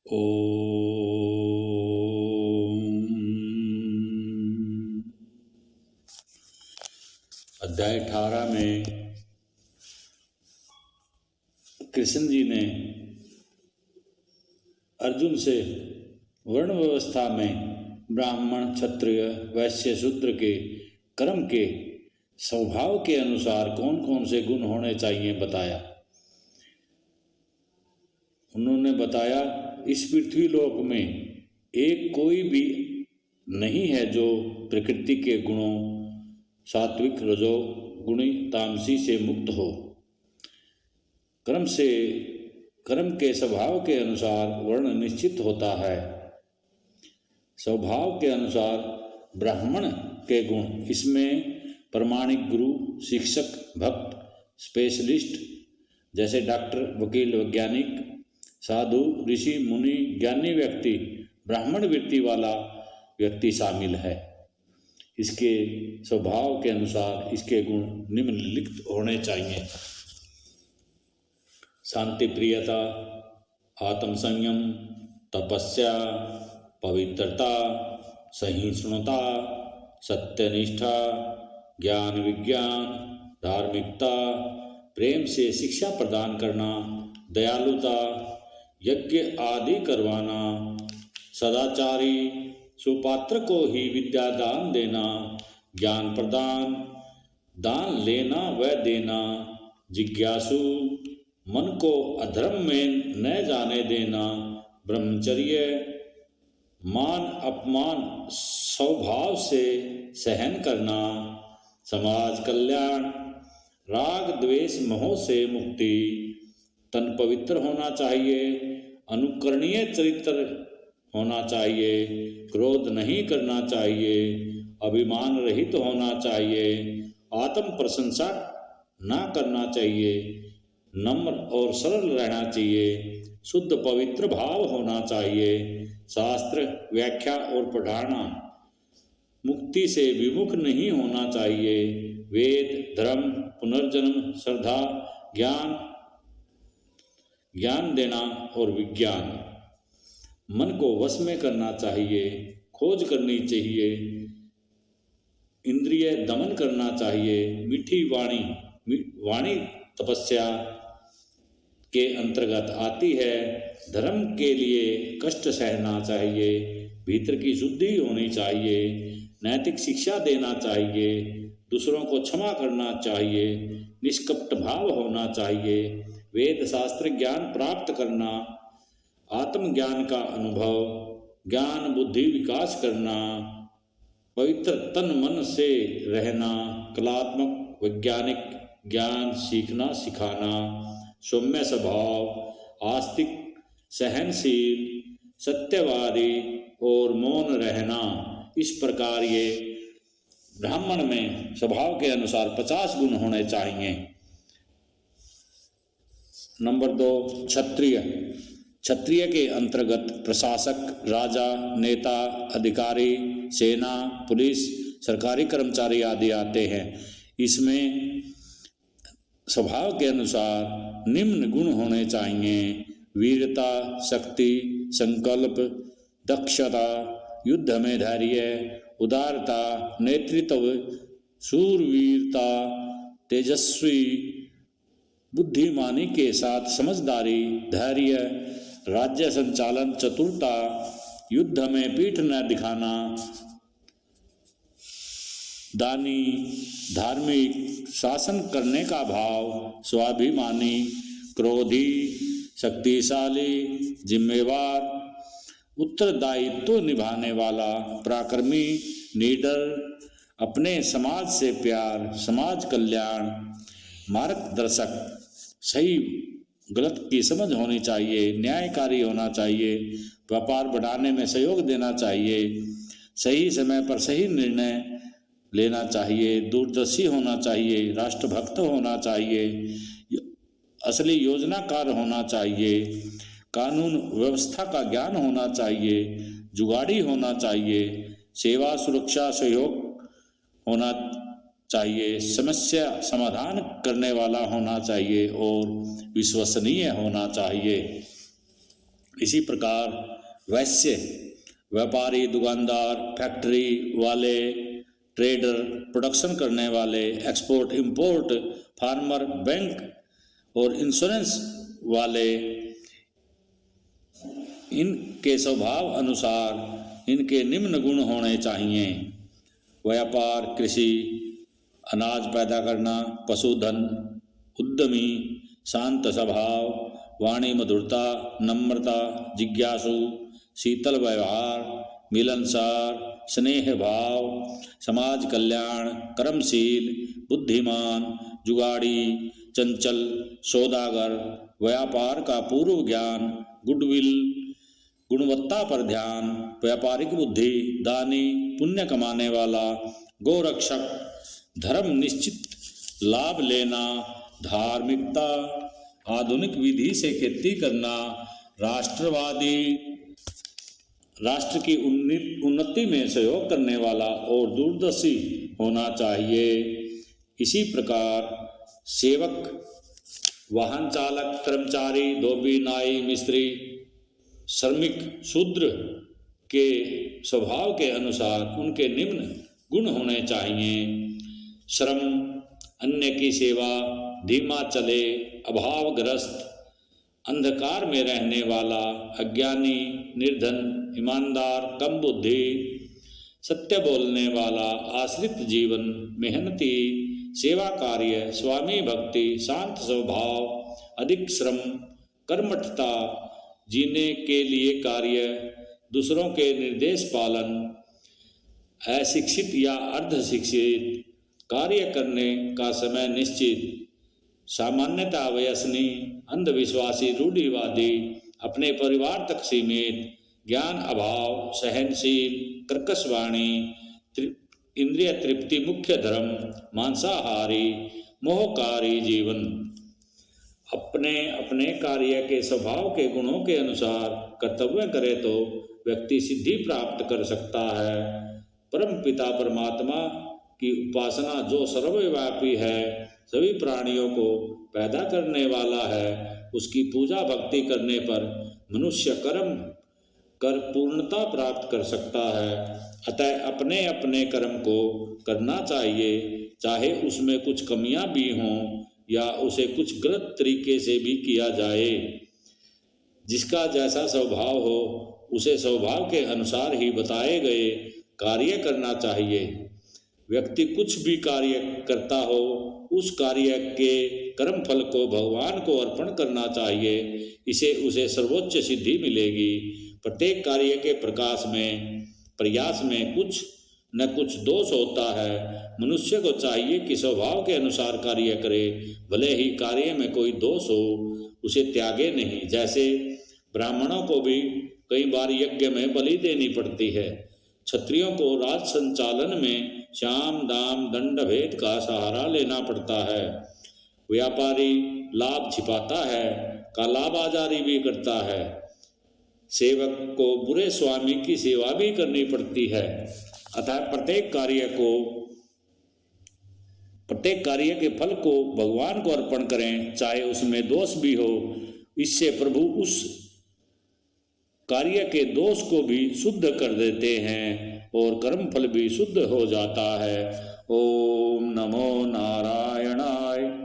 ओम। अध्याय 18 में कृष्ण जी ने अर्जुन से वर्ण व्यवस्था में ब्राह्मण, क्षत्रिय, वैश्य, शूद्र के कर्म के स्वभाव के अनुसार कौन कौन से गुण होने चाहिए बताया। उन्होंने बताया, इस पृथ्वी लोक में एक कोई भी नहीं है जो प्रकृति के गुणों सात्विक, रजो गुणी, तामसी से मुक्त हो। कर्म के स्वभाव के अनुसार वर्ण निश्चित होता है। स्वभाव के अनुसार ब्राह्मण के गुण, इसमें प्रामाणिक गुरु, शिक्षक, भक्त, स्पेशलिस्ट जैसे डॉक्टर, वकील, वैज्ञानिक, साधु, ऋषि, मुनि, ज्ञानी व्यक्ति, ब्राह्मण वृत्ति वाला व्यक्ति शामिल है। इसके स्वभाव के अनुसार इसके गुण निम्नलिखित होने चाहिए। शांति प्रियता, आत्म संयम, तपस्या, पवित्रता, सहिष्णुता, सत्यनिष्ठा, ज्ञान विज्ञान, धार्मिकता, प्रेम से शिक्षा प्रदान करना, दयालुता, यज्ञ आदि करवाना, सदाचारी, सुपात्र को ही विद्या दान देना, ज्ञान प्रदान, दान लेना व देना, जिज्ञासु, मन को अधर्म में न जाने देना, ब्रह्मचर्य, मान अपमान स्वभाव से सहन करना, समाज कल्याण, राग द्वेष मोह से मुक्ति, तन पवित्र होना चाहिए, अनुकरणीय चरित्र होना चाहिए, क्रोध नहीं करना चाहिए, अभिमान रहित होना चाहिए, आत्म प्रशंसा ना करना चाहिए, नम्र और सरल रहना चाहिए, शुद्ध पवित्र भाव होना चाहिए, शास्त्र व्याख्या और पढ़ाना, मुक्ति से विमुख नहीं होना चाहिए, वेद, धर्म, पुनर्जन्म, श्रद्धा, ज्ञान देना और विज्ञान, मन को वश में करना चाहिए, खोज करनी चाहिए, इंद्रिय दमन करना चाहिए, मीठी वाणी तपस्या के अंतर्गत आती है, धर्म के लिए कष्ट सहना चाहिए, भीतर की शुद्धि होनी चाहिए, नैतिक शिक्षा देना चाहिए, दूसरों को क्षमा करना चाहिए, निष्कपट भाव होना चाहिए, वेद शास्त्र ज्ञान प्राप्त करना, आत्मज्ञान का अनुभव, ज्ञान बुद्धि विकास करना, पवित्र तन मन से रहना, कलात्मक वैज्ञानिक ज्ञान सीखना सिखाना, सौम्य स्वभाव, आस्तिक, सहनशील, सत्यवादी और मौन रहना। इस प्रकार ये ब्राह्मण में स्वभाव के अनुसार 50 गुण होने चाहिए। नंबर 2, क्षत्रिय। क्षत्रिय के अंतर्गत प्रशासक, राजा, नेता, अधिकारी, सेना, पुलिस, सरकारी कर्मचारी आदि आते हैं। इसमें स्वभाव के अनुसार निम्न गुण होने चाहिए: वीरता, शक्ति, संकल्प, दक्षता, युद्ध में धैर्य, उदारता, नेतृत्व, शूरवीरता, तेजस्वी, बुद्धिमानी के साथ समझदारी, धैर्य, राज्य संचालन, चतुरता, युद्ध में पीठ न दिखाना, दानी, धार्मिक, शासन करने का भाव, स्वाभिमानी, क्रोधी, शक्तिशाली, जिम्मेवार, उत्तरदायित्व निभाने वाला, पराक्रमी, निडर, अपने समाज से प्यार, समाज कल्याण, मार्गदर्शक, सही गलत की समझ होनी चाहिए, न्यायकारी होना चाहिए, व्यापार बढ़ाने में सहयोग देना चाहिए, सही समय पर सही निर्णय लेना चाहिए, दूरदर्शी होना चाहिए, राष्ट्रभक्त होना चाहिए, असली योजनाकार होना चाहिए, कानून व्यवस्था का ज्ञान होना चाहिए, जुगाड़ी होना चाहिए, सेवा, सुरक्षा, सहयोग होना चाहिए, समस्या समाधान करने वाला होना चाहिए और विश्वसनीय होना चाहिए। इसी प्रकार वैश्य, व्यापारी, दुकानदार, फैक्ट्री वाले, ट्रेडर, प्रोडक्शन करने वाले, एक्सपोर्ट इंपोर्ट, फार्मर, बैंक और इंश्योरेंस वाले, इनके स्वभाव अनुसार इनके निम्न गुण होने चाहिए। व्यापार, कृषि, अनाज पैदा करना, पशुधन, उद्यमी, शांत स्वभाव, वाणी मधुरता, नम्रता, जिज्ञासु, शीतल व्यवहार, मिलनसार, स्नेह भाव, समाज कल्याण, कर्मशील, बुद्धिमान, जुगाड़ी, चंचल, सौदागर, व्यापार का पूर्व ज्ञान, गुडविल, गुणवत्ता पर ध्यान, व्यापारिक बुद्धि, दानी, पुण्य कमाने वाला, गोरक्षक, धर्म निश्चित, लाभ लेना, धार्मिकता, आधुनिक विधि से खेती करना, राष्ट्रवादी, राष्ट्र की उन्नति में सहयोग करने वाला और दूरदर्शी होना चाहिए। इसी प्रकार सेवक, वाहन चालक, कर्मचारी, धोबी, नाई, मिस्त्री, श्रमिक, शूद्र के स्वभाव के अनुसार उनके निम्न गुण होने चाहिए। श्रम, अन्य की सेवा, धीमा चले, अभावग्रस्त, अंधकार में रहने वाला, अज्ञानी, निर्धन, ईमानदार, कम बुद्धि, सत्य बोलने वाला, आश्रित जीवन, मेहनती, सेवा कार्य, स्वामी भक्ति, शांत स्वभाव, अधिक श्रम, कर्मठता, जीने के लिए कार्य, दूसरों के निर्देश पालन, अशिक्षित या अर्धशिक्षित, कार्य करने का समय निश्चित, सामान्यता व्यसनी, अंधविश्वासी, रूढ़िवादी, अपने परिवार तक सीमित, ज्ञान अभाव, सहनशील, कर्कशवाणी, इंद्रिय तृप्ति मुख्य धर्म, मांसाहारी, मोहकारी जीवन। अपने अपने कार्य के स्वभाव के गुणों के अनुसार कर्तव्य करे तो व्यक्ति सिद्धि प्राप्त कर सकता है। परम पिता परमात्मा की उपासना जो सर्वव्यापी है, सभी प्राणियों को पैदा करने वाला है, उसकी पूजा भक्ति करने पर मनुष्य कर्म कर पूर्णता प्राप्त कर सकता है। अतः अपने अपने कर्म को करना चाहिए, चाहे उसमें कुछ कमियां भी हों या उसे कुछ गलत तरीके से भी किया जाए। जिसका जैसा स्वभाव हो उसे स्वभाव के अनुसार ही बताए गए कार्य करना चाहिए। व्यक्ति कुछ भी कार्य करता हो, उस कार्य के कर्म फल को भगवान को अर्पण करना चाहिए, इसे उसे सर्वोच्च सिद्धि मिलेगी। प्रत्येक कार्य के प्रयास में कुछ न कुछ दोष होता है। मनुष्य को चाहिए कि स्वभाव के अनुसार कार्य करे, भले ही कार्य में कोई दोष हो उसे त्यागे नहीं। जैसे ब्राह्मणों को भी कई बार यज्ञ में बलि देनी पड़ती है। क्षत्रियों को राज संचालन में साम दाम दंड भेद का सहारा लेना पड़ता है। व्यापारी लाभ छिपाता है, कालाबाजारी भी करता है। सेवक को बुरे स्वामी की सेवा भी करनी पड़ती है। अतः प्रत्येक कार्य के फल को भगवान को अर्पण करें, चाहे उसमें दोष भी हो। इससे प्रभु उस कार्य के दोष को भी शुद्ध कर देते हैं और कर्म फल भी शुद्ध हो जाता है। ओम नमो नारायणाय।